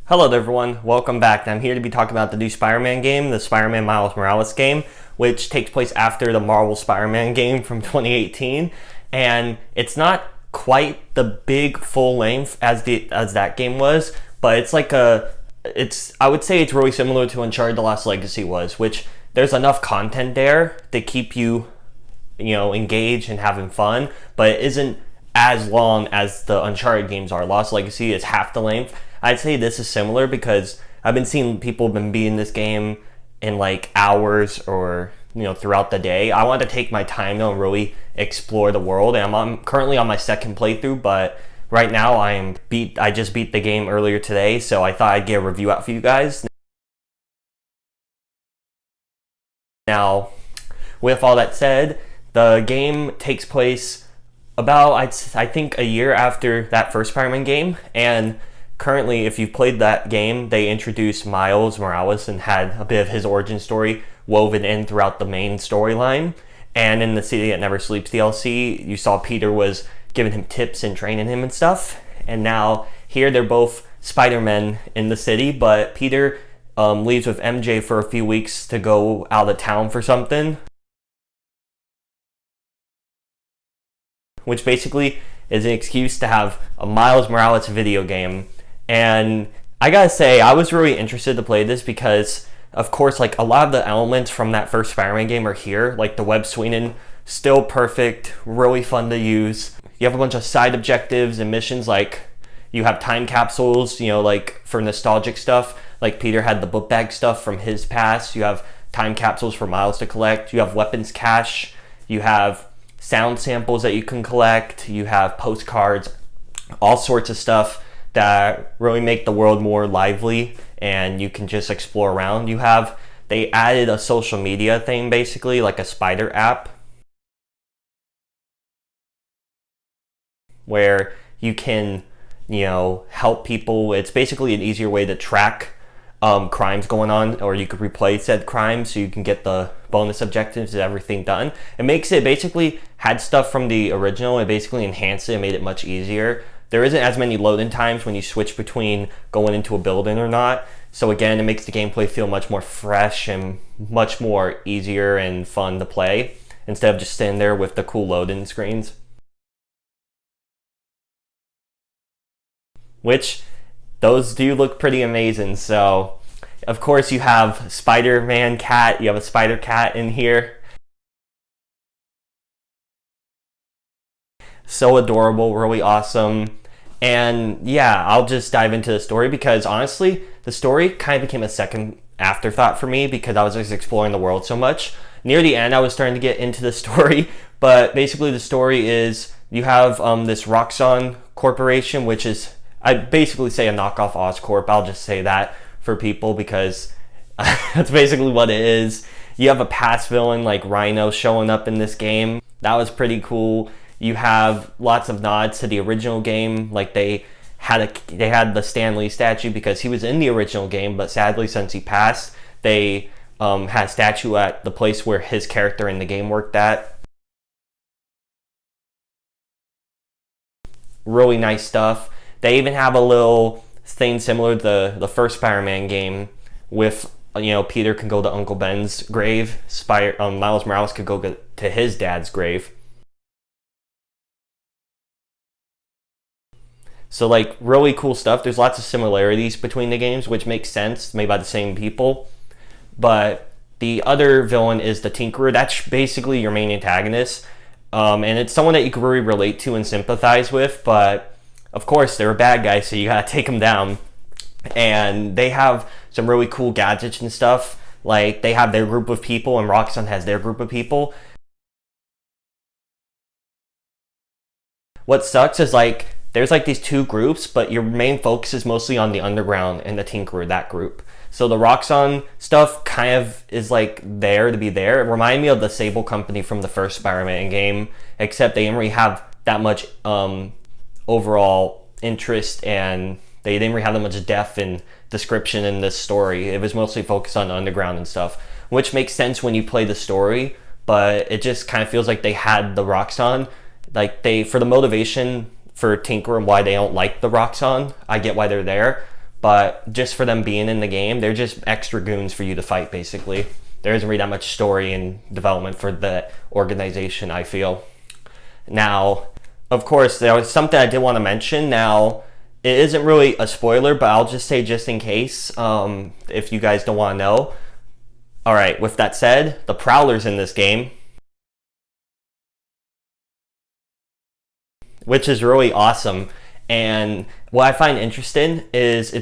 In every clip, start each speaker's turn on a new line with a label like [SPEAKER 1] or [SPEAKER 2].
[SPEAKER 1] Hello there everyone, welcome back. I'm here to be talking about the new Spider-Man game, the Spider-Man Miles Morales game, which takes place after the Marvel Spider-Man game from 2018. And it's not quite the big full length as that game was, but it's like I would say it's really similar to Uncharted The Lost Legacy was, which there's enough content there to keep you engaged and having fun, but it isn't as long as the Uncharted games are. Lost Legacy is half the length. I'd say this is similar because I've been seeing people been beating this game in like hours or throughout the day. I want to take my time though and really explore the world, and I'm currently on my second playthrough, but right now I just beat the game earlier today, so I thought I'd get a review out for you guys. Now, with all that said, the game takes place about I think a year after that first Spider-Man game, and currently, if you've played that game, they introduced Miles Morales and had a bit of his origin story woven in throughout the main storyline. And in the City That Never Sleeps DLC, you saw Peter was giving him tips and training him and stuff. And now here they're both Spider-Men in the city, but Peter leaves with MJ for a few weeks to go out of town for something, which basically is an excuse to have a Miles Morales video game. And I gotta say, I was really interested to play this because, of course, like a lot of the elements from that first Spider-Man game are here, like the web swinging, still perfect, really fun to use. You have a bunch of side objectives and missions, like you have time capsules, like for nostalgic stuff, like Peter had the book bag stuff from his past. You have time capsules for Miles to collect. You have weapons cache. You have sound samples that you can collect. You have postcards, all sorts of stuff that really make the world more lively and you can just explore around. They added a social media thing, basically like a spider app, where you can help people. It's basically an easier way to track crimes going on, or you could replay said crimes so you can get the bonus objectives and everything done. It makes it basically had stuff from the original and basically enhanced it and made it much easier. There isn't as many loading times when you switch between going into a building or not. So again, it makes the gameplay feel much more fresh and much more easier and fun to play instead of just sitting there with the cool loading screens. Which, those do look pretty amazing. So, of course, you have Spider-Man cat, you have a spider cat in here. So adorable, really awesome. And yeah, I'll just dive into the story because honestly, the story kind of became a second afterthought for me because I was just exploring the world so much. Near the end, I was starting to get into the story, but basically the story is you have this Roxxon Corporation, which is, I basically say a knockoff Oscorp. I'll just say that for people because that's basically what it is. You have a past villain like Rhino showing up in this game. That was pretty cool. You have lots of nods to the original game, like they had the Stan Lee statue because he was in the original game, but sadly since he passed, they had a statue at the place where his character in the game worked at. Really nice stuff. They even have a little thing similar to the first Spider-Man game with Peter can go to Uncle Ben's grave, Miles Morales could go to his dad's grave. So like really cool stuff. There's lots of similarities between the games, which makes sense, made by the same people. But the other villain is the Tinkerer. That's basically your main antagonist. And it's someone that you can really relate to and sympathize with. But of course, they're a bad guy, so you gotta take them down. And they have some really cool gadgets and stuff. Like they have their group of people and Roxxon has their group of people. What sucks is like there's like these two groups, but your main focus is mostly on the Underground and the Tinkerer, that group. So the Roxxon stuff kind of is like there to be there. It reminded me of the Sable Company from the first Spider-Man game, except they didn't really have that much overall interest and they didn't really have that much depth and description in this story. It was mostly focused on the Underground and stuff, which makes sense when you play the story, but it just kind of feels like they had the Roxxon, like for the motivation for Tinker and why they don't like the Roxxon, I get why they're there, but just for them being in the game, they're just extra goons for you to fight, basically. There isn't really that much story and development for the organization, I feel. Now, of course, there was something I did want to mention. Now, it isn't really a spoiler, but I'll just say just in case, if you guys don't want to know. Alright, with that said, the Prowler's in this game, which is really awesome. And what I find interesting is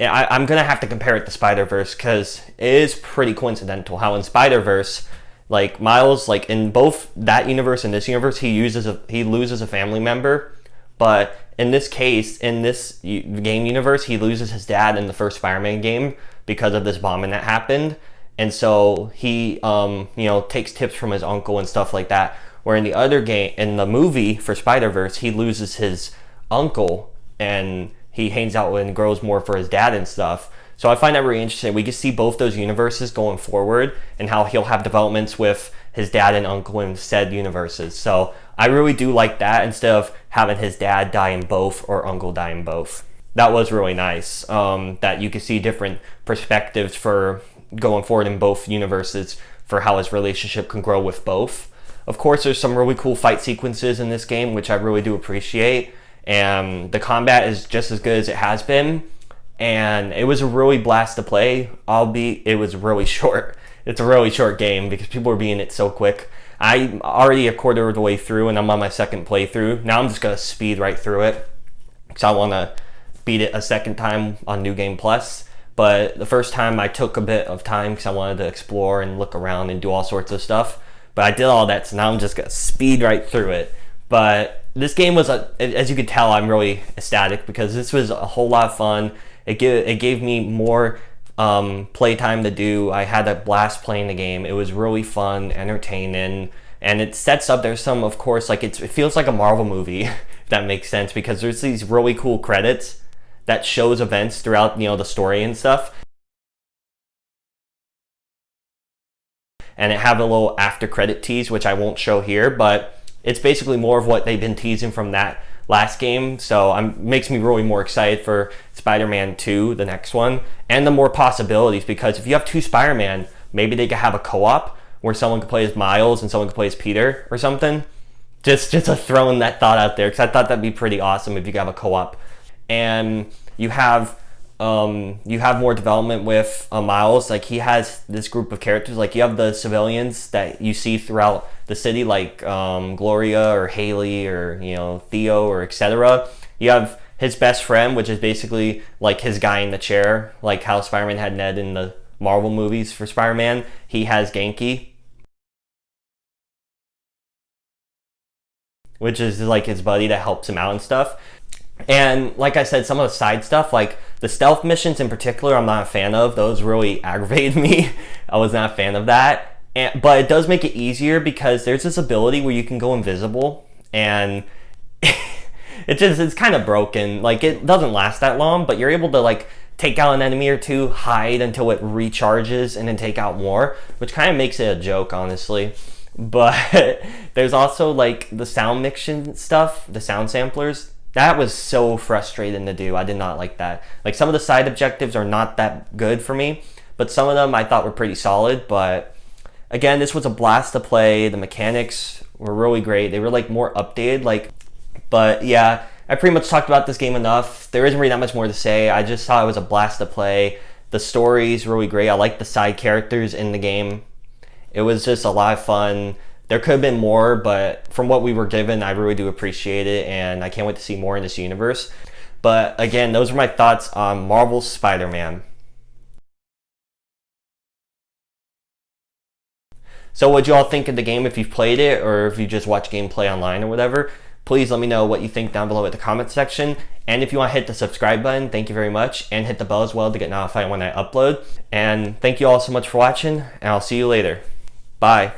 [SPEAKER 1] I'm gonna have to compare it to Spider-Verse, because it is pretty coincidental how in Spider-Verse, like Miles, like in both that universe and this universe, he loses a family member, but in this case, in this game universe, he loses his dad in the first Spider-Man game because of this bombing that happened, and so he takes tips from his uncle and stuff like that. Where in the other game, in the movie for Spider-Verse, he loses his uncle and he hangs out and grows more for his dad and stuff. So I find that really interesting. We can see both those universes going forward and how he'll have developments with his dad and uncle in said universes. So I really do like that, instead of having his dad die in both or uncle die in both. That was really nice, that you can see different perspectives for going forward in both universes for how his relationship can grow with both. Of course, there's some really cool fight sequences in this game, which I really do appreciate. And the combat is just as good as it has been. And it was a really blast to play, albeit it was really short. It's a really short game because people were beating it so quick. I'm already a quarter of the way through and I'm on my second playthrough. Now I'm just going to speed right through it because I want to beat it a second time on New Game Plus. But the first time I took a bit of time because I wanted to explore and look around and do all sorts of stuff. But I did all that, so now I'm just going to speed right through it. But this game was, as you could tell, I'm really ecstatic because this was a whole lot of fun. It gave me more playtime to do. I had a blast playing the game. It was really fun, entertaining, and it sets up, there's some, of course, like it feels like a Marvel movie, if that makes sense, because there's these really cool credits that shows events throughout, the story and stuff. And it have a little after credit tease, which I won't show here, but it's basically more of what they've been teasing from that last game. So makes me really more excited for Spider-Man 2, the next one, and the more possibilities, because if you have two Spider-Man, maybe they could have a co-op where someone could play as Miles and someone could play as Peter or something. Just throwing that thought out there, because I thought that'd be pretty awesome if you could have a co-op. And you have more development with Miles. Like, he has this group of characters. Like, you have the civilians that you see throughout the city, like Gloria or Haley or Theo or etc. You have his best friend, which is basically like his guy in the chair, like how Spider-Man had Ned in the Marvel movies for Spider-Man. He has Genki, which is like his buddy that helps him out and stuff. And like I said, some of the side stuff, like the stealth missions in particular, I'm not a fan of. Those really aggravated me. I was not a fan of that. But it does make it easier because there's this ability where you can go invisible, and it's kind of broken. Like, it doesn't last that long, but you're able to like take out an enemy or two, hide until it recharges, and then take out more, which kind of makes it a joke, honestly. But there's also like the sound mixing stuff, the sound samplers. That was so frustrating to do. I did not like that. Like, some of the side objectives are not that good for me, but some of them I thought were pretty solid. But again, this was a blast to play. The mechanics were really great. They were like more updated. But yeah, I pretty much talked about this game enough. There isn't really that much more to say. I just thought it was a blast to play. The story's really great. I like the side characters in the game. It was just a lot of fun. There could have been more, but from what we were given, I really do appreciate it, and I can't wait to see more in this universe. But again, those are my thoughts on Marvel's Spider-Man. So what you all think of the game if you've played it, or if you just watch gameplay online or whatever? Please let me know what you think down below in the comment section. And if you want to hit the subscribe button, thank you very much. And hit the bell as well to get notified when I upload. And thank you all so much for watching, and I'll see you later. Bye.